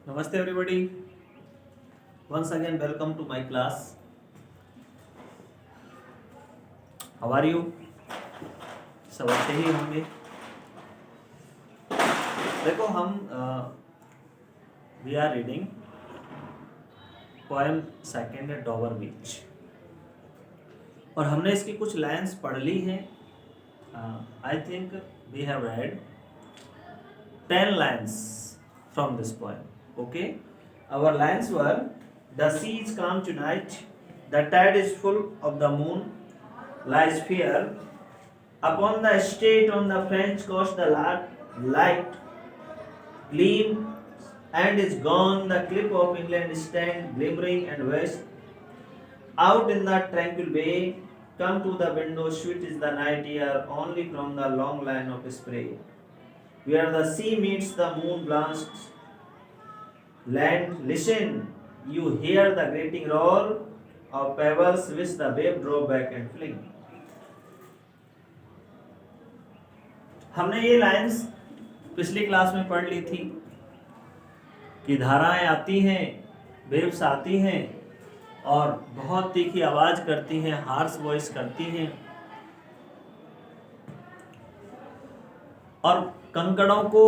Namaste everybody. Once again welcome to my class. How are you? सब अच्छे ही होंगे। देखो हम we are reading poem second Dover beach और हमने इसकी कुछ लाइन्स पढ़ ली हैं। I think we have read 10 lines from this poem. Okay, our lines were: the sea is calm tonight, the tide is full of the moon, lies fair upon the estate on the French coast. The light gleams and is gone. The cliff of England stand glimmering and west. Out in the tranquil bay, come to the window. Sweet is the night air, only from the long line of spray, where the sea meets the moon blanched land. Listen, you hear the grating roar of pebbles which the wave draw back and fling. हमने ये lines पिछली class में पढ़ ली थी कि धाराएं आती हैं, वेव्स आती हैं और बहुत तीखी आवाज करती हैं, हार्श वॉइस करती हैं और कंकड़ों को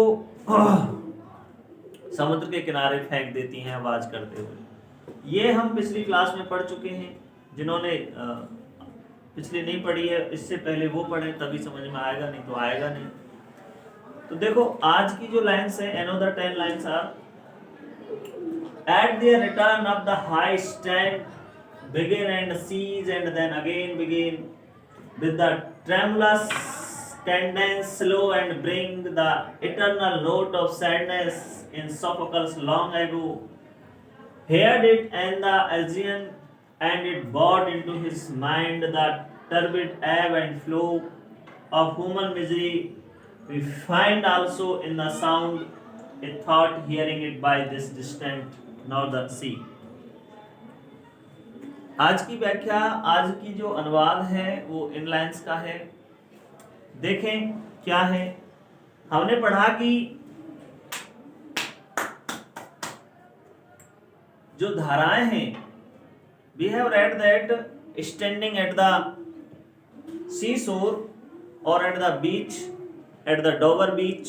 समुद्र के किनारे फेंक देती हैं आवाज करते हुए। ये हम पिछली क्लास में पढ़ चुके हैं। जिन्होंने पिछली नहीं पढ़ी है, इससे पहले वो पढ़ें, तभी समझ में आएगा, नहीं तो आएगा नहीं। तो देखो आज की जो लाइन्स है, another 10 lines are: at the return of the high stand, begin and cease and then again begin, with the tremulous cadence slow and bring the eternal note of sadness in Sophocles long ago heard it and the Algerian, and it brought into his mind the turbid ebb and flow of human misery. We find also in the sound a thought hearing it by this distant northern sea. आज की व्याख्या, आज की जो अनुवाद है वो इन lines का है। देखें क्या है। हमने पढ़ा कि जो धाराएं हैं, we have read that standing at the sea shore और at the beach, at the Dover beach,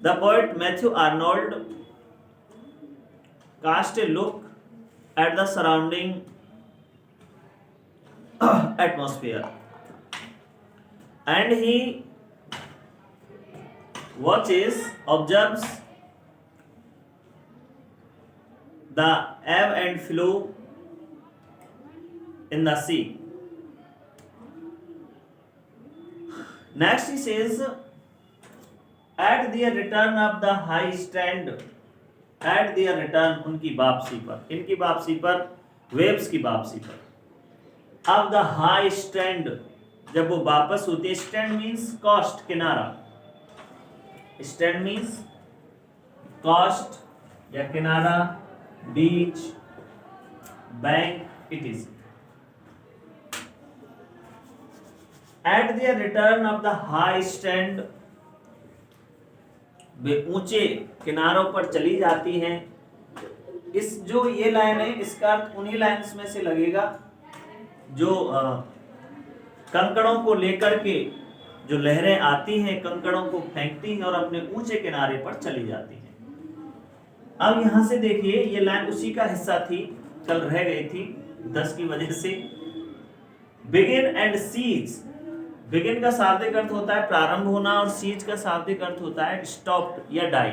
the poet Matthew Arnold cast a look at the surrounding atmosphere, and he watches, observes the ebb and flow in the sea. Next he says, at the return of the high stand, at their return, उनकी वापसी पर, इनकी वापसी पर, waves की वापसी पर। अब द हाई स्टैंड, जब वो वापस होती है, स्टैंड मीन्स कॉस्ट, किनारा, स्टैंड मीन्स कॉस्ट या किनारा, beach, bank, it is. At their return of the high stand, वे ऊंचे किनारों पर चली जाती हैं। इस जो ये लाइन है, इसका अर्थ उन्हीं लाइन्स में से लगेगा जो कंकड़ों को लेकर के जो लहरें आती हैं, कंकड़ों को फेंकती हैं और अपने ऊंचे किनारे पर चली जाती हैं। अब यहां से देखिए, ये लाइन उसी का हिस्सा थी, कल रह गई थी 10 की वजह से। बिगिन एंड सीज, बिगिन का शाब्दिक अर्थ होता है प्रारंभ होना और सीज का शाब्दिक अर्थ होता है स्टॉप्ड या डाई,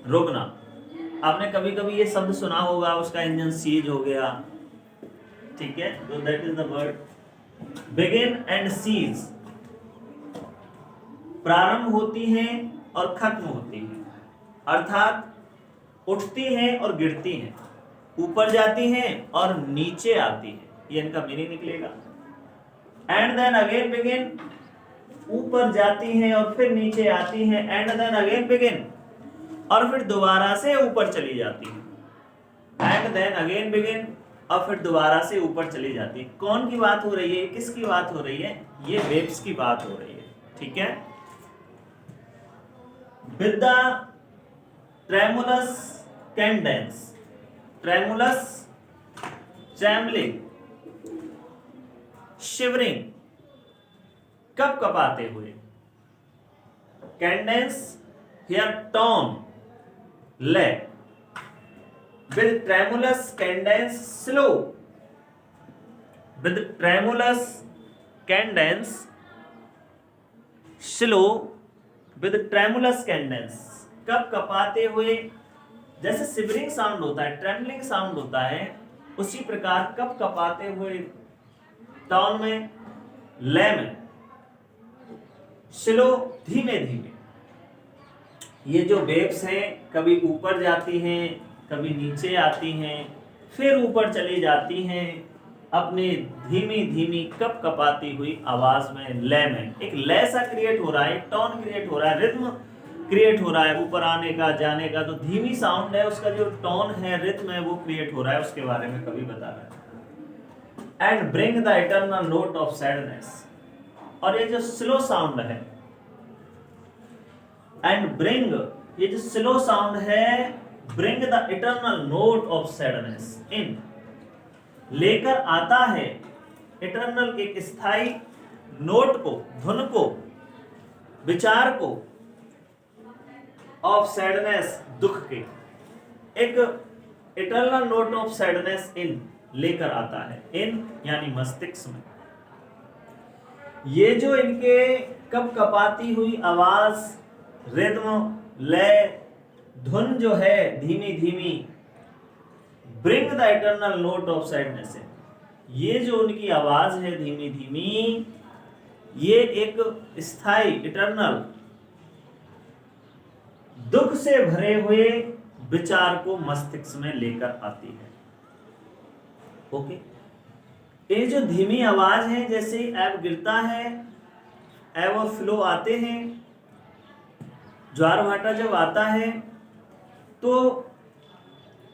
रोकना। आपने कभी कभी ये शब्द सुना होगा, उसका इंजन सीज हो गया, ठीक है, तो that is the word begin and cease. प्रारंभ होती हैं और खत्म होती हैं, अर्थात उठती हैं और गिरती हैं, ऊपर जाती हैं और नीचे आती हैं, ये इनका मीनिंग निकलेगा। एंड देन अगेन बिगिन, ऊपर जाती हैं और फिर नीचे आती हैं, एंड देन अगेन बिगिन, और फिर दोबारा से ऊपर चली जाती हैं, एंड देन अगेन बिगिन, और फिर दोबारा से ऊपर चली जाती है। कौन की बात हो रही है, किसकी बात हो रही है? ये वेव्स की बात हो रही है, ठीक है। With the tremulous cadence, tremulous, trembling, shivering, कब कपाते हुए। कैंडेंस हियर टोन ले, with tremulous cadence slow, with tremulous cadence slow, with tremulous cadence, कब कपाते हुए। जैसे सिवरिंग साउंड होता है, ट्रेमलिंग साउंड होता है, उसी प्रकार कब कपाते हुए टोन में, ले में, स्लो धीमे धीमे। ये जो वेव्स हैं कभी ऊपर जाती हैं, कभी नीचे आती हैं, फिर ऊपर चली जाती हैं, अपनी धीमी धीमी कप कपाती हुई आवाज में, लय में। एक लय सा क्रिएट हो रहा है, टोन क्रिएट हो रहा है, रिद्म क्रिएट हो रहा है, ऊपर आने का जाने का। तो धीमी साउंड है, उसका जो टोन है, रिद्म है, वो क्रिएट हो रहा है, उसके बारे में कवि बता रहा है। And bring the eternal note of sadness, और ये जो स्लो साउंड है, एंड ब्रिंग, ये जो स्लो साउंड है, bring the eternal note of sadness in, लेकर आता है इटर्नल, एक स्थायी नोट को, धुन को, विचार को, ऑफ सैडनेस, दुख के, एक eternal note of sadness in, लेकर आता है, इन यानी मस्तिष्क में। ये जो इनके कप कपाती हुई आवाज, रिद्म, लय, धुन जो है धीमी धीमी, bring the eternal note of sadness, ये जो उनकी आवाज है धीमी धीमी, ये एक स्थायी इटर्नल दुख से भरे हुए विचार को मस्तिष्क में लेकर आती है। ओके, ये जो धीमी आवाज है, जैसे एब गिरता है, एब और फ्लो आते हैं, ज्वार भाटा जब आता है तो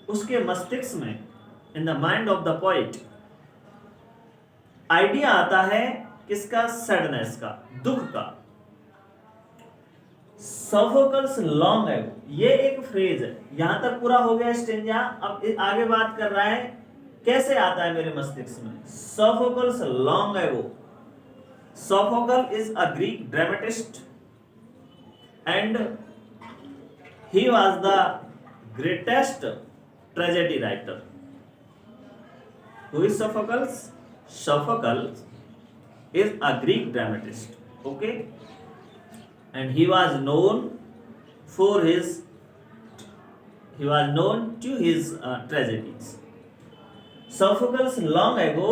उसके मस्तिष्क में, in the mind of the poet, idea आता है किसका, सैडनेस का, दुख का। सोफोकल्स लॉन्ग एगो, ये एक फ्रेज है, यहां तक पूरा हो गया स्टेंजा। अब आगे बात कर रहा है कैसे आता है मेरे मस्तिष्क में। Sophocles long ago, Sophocles is a Greek dramatist and he was the greatest tragedy writer. Who is Sophocles? Sophocles is a Greek dramatist, okay, and he was known to his tragedies. Sophocles long ago,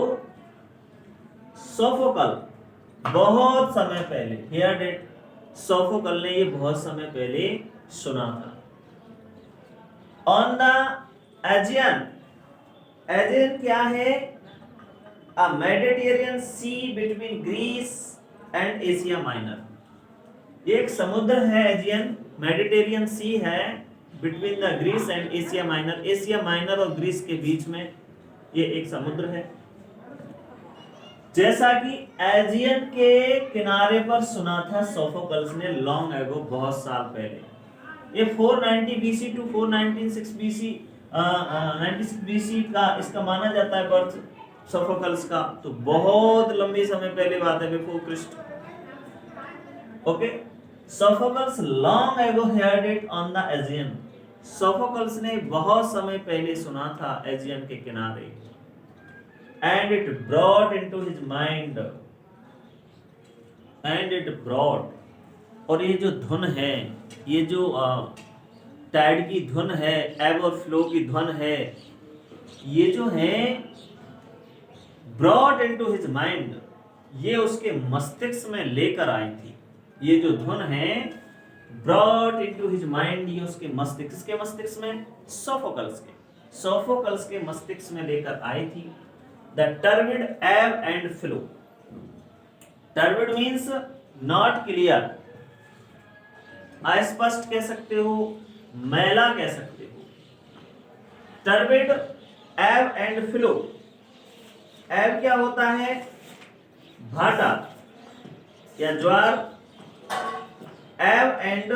Sophocles बहुत समय पहले, heard it, सोफोकल ने ये बहुत समय पहले सुना था। ऑन द एजियन, एजियन क्या है, a Mediterranean sea between Greece and Asia Minor. ये एक समुद्र है एजियन, मेडिटेरियन सी है, between the Greece and Asia Minor, Asia Minor और ग्रीस के बीच में ये एक समुद्र है। जैसा कि एजियन के किनारे पर सुना था सोफोकल्स ने लॉन्ग एगो, बहुत साल पहले। ये 490 BC टू 496 BC 96 BC का इसका माना जाता है बर्थ सोफोकल्स का, तो बहुत लंबी समय पहले बात है, before Christ. Okay, Sophocles long ago heard it on the Aegean, Sophocles ने बहुत समय पहले सुना था एजियन के किनारे। And it brought into his mind, and it brought, और ये जो धुन है, ये जो टाइड की धुन है, एब और फ्लो की धुन है, ये जो है brought into his mind, ये उसके मस्तिष्क में लेकर आई थी। ये जो धुन है brought into his mind, ये उसके मस्तिष्क में, सोफोकल्स के मस्तिष्क में लेकर आई थी। The turbid ebb and flow. Turbid means not clear, अस्पष्ट कह सकते हो, मैला कह सकते हो। Turbid ebb and flow. ebb क्या होता है, भाटा या ज्वार, ebb and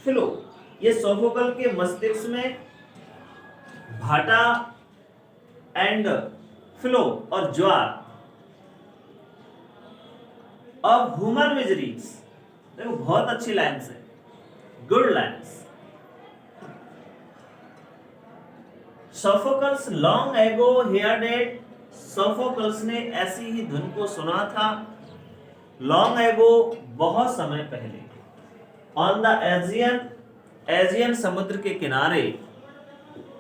flow ये सोफोकल के मस्तिष्क में भाटा एंड फ्लो और ज्वार ऑफ ह्यूमन मिजरीज, देखो बहुत अच्छी लाइन्स है, गुड लाइन्स। सोफोकल्स लॉन्ग एगो हियर्ड इट, सोफोकल्स ने ऐसी ही धुन को सुना था लॉन्ग एगो, बहुत समय पहले, ऑन द एजियन समुद्र के किनारे,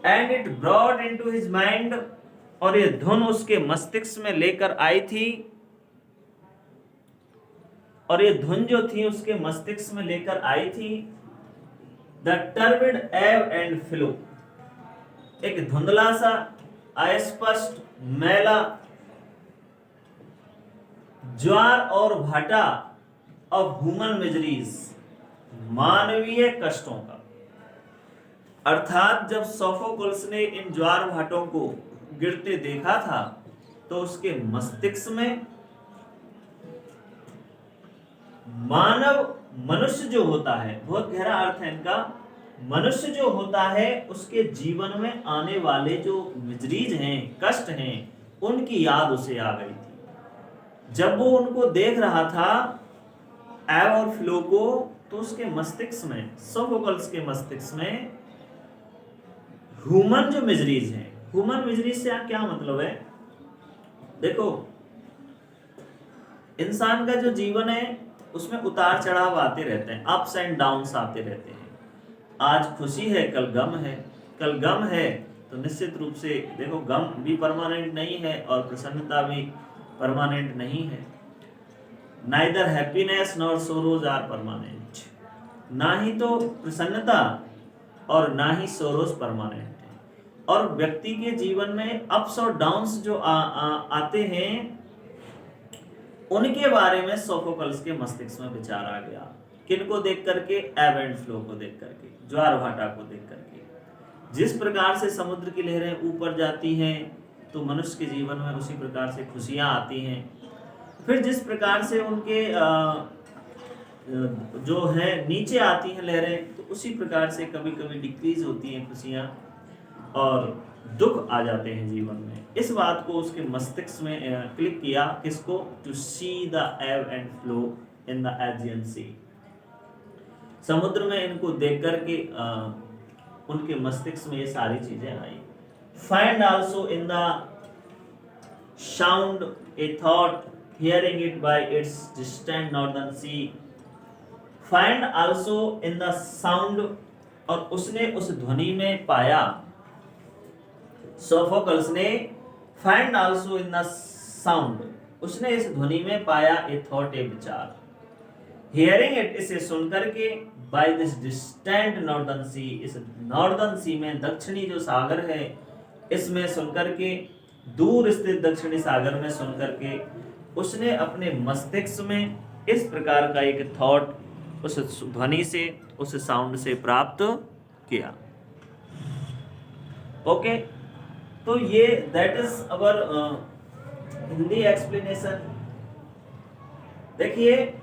and it brought into his mind, और ये धुन उसके मस्तिष्क में लेकर आई थी, और ये धुन जो थी उसके मस्तिष्क में लेकर आई थी द टर्बिड एव एंड फ्लो, एक धुंधला सा अस्पष्ट मैला ज्वार और भाटा ऑफ ह्यूमन मिजरीज, मानवीय कष्टों का। अर्थात जब सोफोक्लस ने इन ज्वार भाटों को गिरते देखा था तो उसके मस्तिष्क में मनुष्य जो होता है, बहुत गहरा अर्थ है इनका, मनुष्य जो होता है उसके जीवन में आने वाले जो मिजरीज हैं, कष्ट हैं, उनकी याद उसे आ गई थी। जब वो उनको देख रहा था एव और फ्लो को, तो उसके मस्तिष्क में, सोफोकल्स के मस्तिष्क में ह्यूमन जो मिजरीज हैं, ह्यूमन मिजरीज से क्या मतलब है, देखो इंसान का जो जीवन है उसमें उतार चढ़ाव आते रहते हैं, अप्स एंड डाउन्स आते रहते हैं। आज खुशी है, कल गम है, कल गम है तो निश्चित रूप से देखो गम भी परमानेंट नहीं है और प्रसन्नता भी परमानेंट नहीं है। Neither happiness nor sorrows are permanent, ना ही तो प्रसन्नता और ना ही सोरोज परमानेंट है। और व्यक्ति के जीवन में अप्स और डाउन्स जो आते हैं, उनके बारे में सोफोकल्स के मस्तिष्क में विचार आ गया। किनको देख करके? एब एंड फ्लो को देख करके, ज्वार भाटा को देख करके। जिस प्रकार से समुद्र की लहरें ऊपर जाती हैं तो मनुष्य के जीवन में उसी प्रकार से खुशियां आती हैं। फिर जिस प्रकार से उनके जो है नीचे आती हैं लहरें, तो उसी प्रकार से कभी कभी डिक्रीज होती हैं खुशियां और दुख आ जाते हैं जीवन में। इस बात को उसके मस्तिष्क में क्लिक किया, किसको? To see the ebb and flow in the Aegean sea, समुद्र में इनको देख करके उनके मस्तिष्क में ये सारी चीजें आई। Find also in the sound a thought, hearing it by its distant northern sea. Find also in the sound, और उसने उस ध्वनि में पाया, सोफोकल्स ने find also in the sound, उसने इस ध्वनि में पाया ए थॉट, ए विचार। हियरिंग इट, इसे सुन करके, बाय दिस डिस्टेंट नॉर्दर्न सी, इस नॉर्दर्न सी में, दक्षिणी जो सागर है इसमें सुन करके, दूर स्थित दक्षिणी सागर में सुन करके, उसने अपने मस्तिष्क में इस प्रकार का एक थॉट उस ध्वनि से, उस साउंड से प्राप्त किया। ओके, तो ये that is our Hindi explanation. देखिए,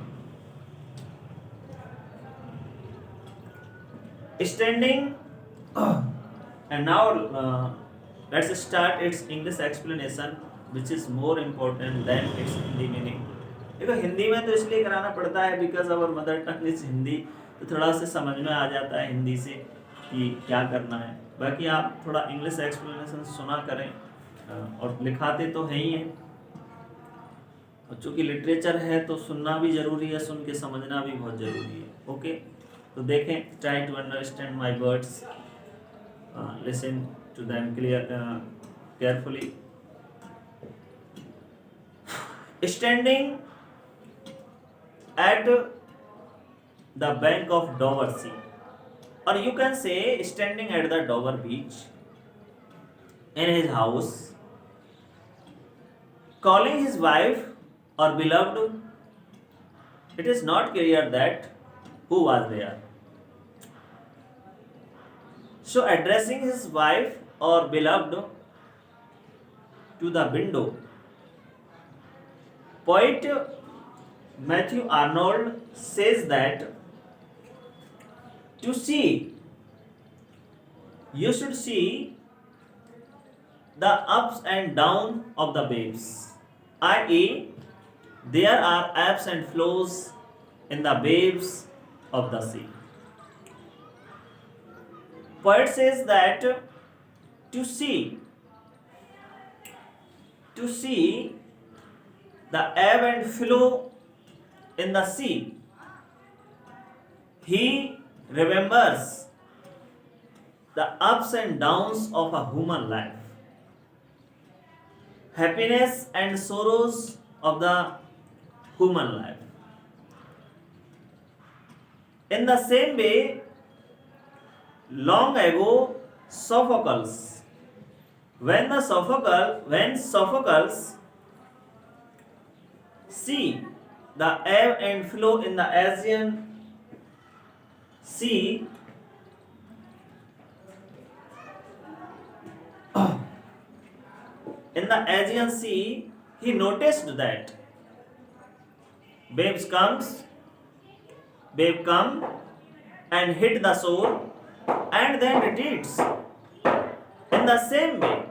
standing and now let's start its English explanation, which is more important than its Hindi meaning। देखो हिंदी में तो इसलिए कराना पड़ता है because our mother tongue is Hindi, तो थोड़ा सा समझ में आ जाता है हिंदी से कि क्या करना है। बाकी आप थोड़ा इंग्लिश एक्सप्लेनेशन सुना करें, और लिखाते तो है ही हैं, और चूँकि लिटरेचर है तो सुनना भी जरूरी है, सुन के समझना भी बहुत जरूरी है। ओके, तो देखें, try to understand my words, listen to them carefully. Standing at the bank of Dover sea, और you can say standing at the Dover beach in his house, calling his wife और beloved, it is not clear that who was there. So addressing his wife or beloved to the window, poet Matthew Arnold says that to see you should see the ups and downs of the waves, i.e., there are ebbs and flows in the waves of the sea. Poet says that to see the ebb and flow in the sea, he remembers the ups and downs of a human life, happiness and sorrows of the human life. In the same way, long ago, Sophocles, when Sophocles see the ebb and flow in the Aegean Sea, he noticed that waves come and hit the shore and then retreats. In the same way,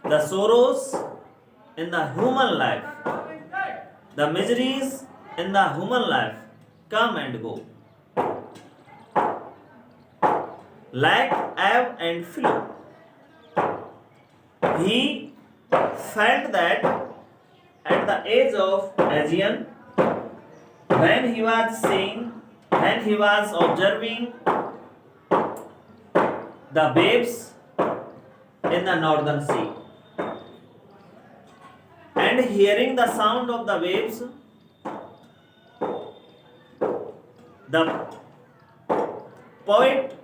the sorrows in the human life, the miseries in the human life come and go, like ebb and flow. He felt that at the age of Aegean, when he was observing the waves in the northern sea and hearing the sound of the waves, the poet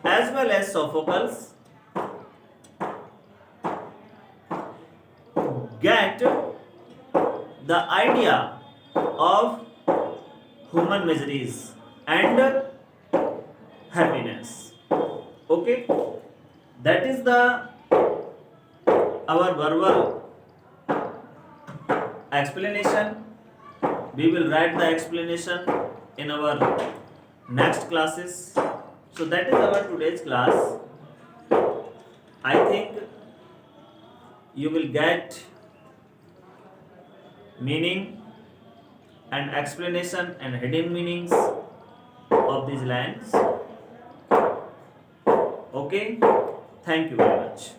as well as Sophocles get the idea of human miseries and happiness. Okay, that is the our verbal explanation. We will write the explanation in our next classes. So that is our today's class. I think you will get meaning and explanation and hidden meanings of these lines. Okay, thank you very much.